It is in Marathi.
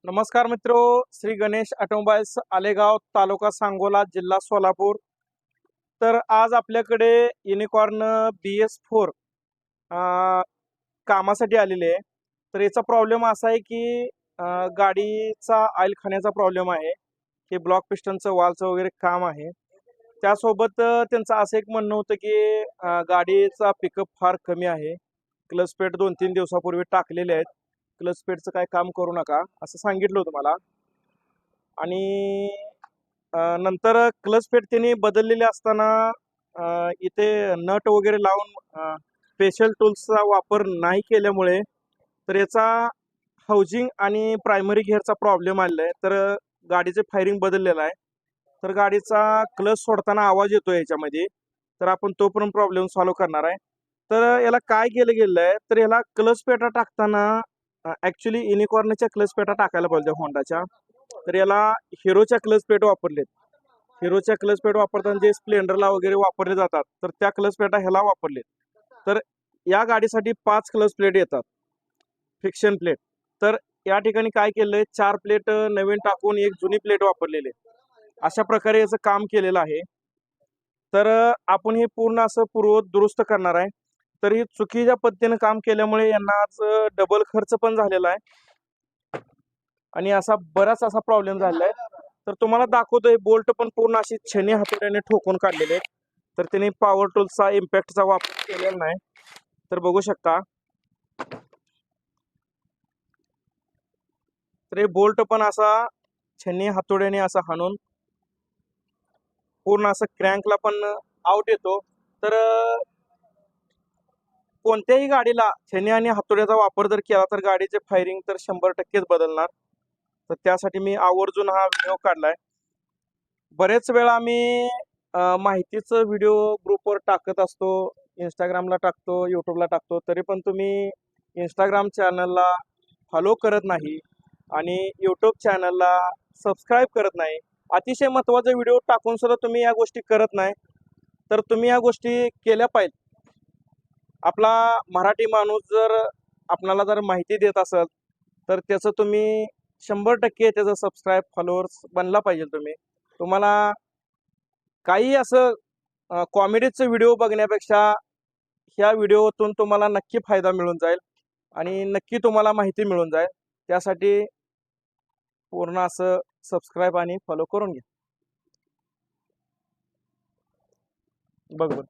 नमस्कार मित्रो, श्री गणेश ऑटोमोबाईल्स आलेगाव, तालुका सांगोला, जिल्हा सोलापूर। तर आज आपल्याकडे युनिकॉर्न BS4 कामासाठी आलेले आहे। तर याचा प्रॉब्लेम असा आहे की गाडीचा ऑइल खाण्याचा प्रॉब्लेम आहे, की ब्लॉक पिस्टनचं वालचं वगैरे काम आहे। त्यासोबत त्यांचं असं एक म्हणणं होतं की गाडीचा पिकअप फार कमी आहे, क्लच पेड 2-3 दिवसापूर्वी टाकलेले आहेत, क्लच पेडचं काय काम करू नका असं सांगितलं होतं मला। आणि नंतर क्लच पेड त्यांनी बदललेले असताना इथे नट वगैरे लावून स्पेशल टूल्सचा वापर नाही केल्यामुळे तर याचा हाऊसिंग आणि प्रायमरी गिअरचा प्रॉब्लेम आलेला आहे। तर गाडीचे फायरिंग बदललेलं आहे, तर गाडीचा क्लच सोडताना आवाज येतो याच्यामध्ये। तर आपण तो पण प्रॉब्लेम सॉल्व्ह करणार आहे। तर याला काय केलं गेलं आहे, तर याला क्लच पेटा टाकताना ॲक्च्युली युनिकॉर्नच्या क्लच पेटा टाकायला पाहिजे होंडाच्या। तर याला हिरोच्या क्लच पेट वापरलेत। हिरोच्या क्लच पेट वापरताना जे स्प्लेंडरला वगैरे वापरले जातात, तर त्या क्लच पेटा ह्याला वापरलेत। तर या गाडीसाठी 5 क्लच प्लेट येतात, फ्रिक्शन प्लेट। तर या ठिकाणी काय केलंय, 4 प्लेट नवीन टाकून एक जुनी प्लेट वापरलेली आहे। अशा प्रकारे याचं काम केलेलं आहे। तर आपण हे पूर्ण असं दुरुस्त करणार आहे। तर ही चुकीच्या पद्धतीने काम केल्यामुळे यांना आज डबल खर्च पण झालेला आहे आणि असा बराच असा प्रॉब्लेम झालेला आहे। तर तुम्हाला दाखवतोय, बोल्ट पण पूर्ण अशी छेनी हातोड्याने ठोकून काढलेले आहेत। तर त्यांनी पॉवर टूल्सचा इम्पॅक्टचा वापर केलेला नाही। तर बघू शकता, तर हे बोल्ट पण असा छेनी हातोड्याने असा हाणून पूर्ण असं क्रँकला पण आउट येतो। तर कोणत्याही गाडीला छेनी आणि हातोड्याचा वापर जर केला तर गाडीचे फायरिंग तर 100%च बदलणार। तर त्यासाठी मी आवर्जून हा व्हिडिओ काढलाय। बरेच वेळा आम्ही माहितीचं व्हिडिओ ग्रुपवर टाकत असतो, इंस्टाग्रामला टाकतो, यूट्यूबला टाकतो, तरी पण तुम्ही इंस्टाग्राम चॅनलला फॉलो करत नाही आणि यूट्यूब चॅनलला सबस्क्राईब करत नाही। अतिशय महत्त्वाचा व्हिडिओ टाकून सुद्धा तुम्ही या गोष्टी करत नाही। तर तुम्ही या गोष्टी केल्या पाहिजेत। आपला मराठी माणूस जर आपणाला जर माहिती देत असेल, तर त्याचं तुम्ही 100% त्याचं सबस्क्राईब फॉलोअर्स बनला पाहिजे। तुम्हाला काही असं कॉमेडीचं व्हिडिओ बघण्यापेक्षा ह्या व्हिडिओतून तुम्हाला नक्की फायदा मिळून जाईल आणि नक्की तुम्हाला माहिती मिळून जाईल। त्यासाठी पूर्ण असं सबस्क्राईब आणि फॉलो करून घ्या। बघ बघ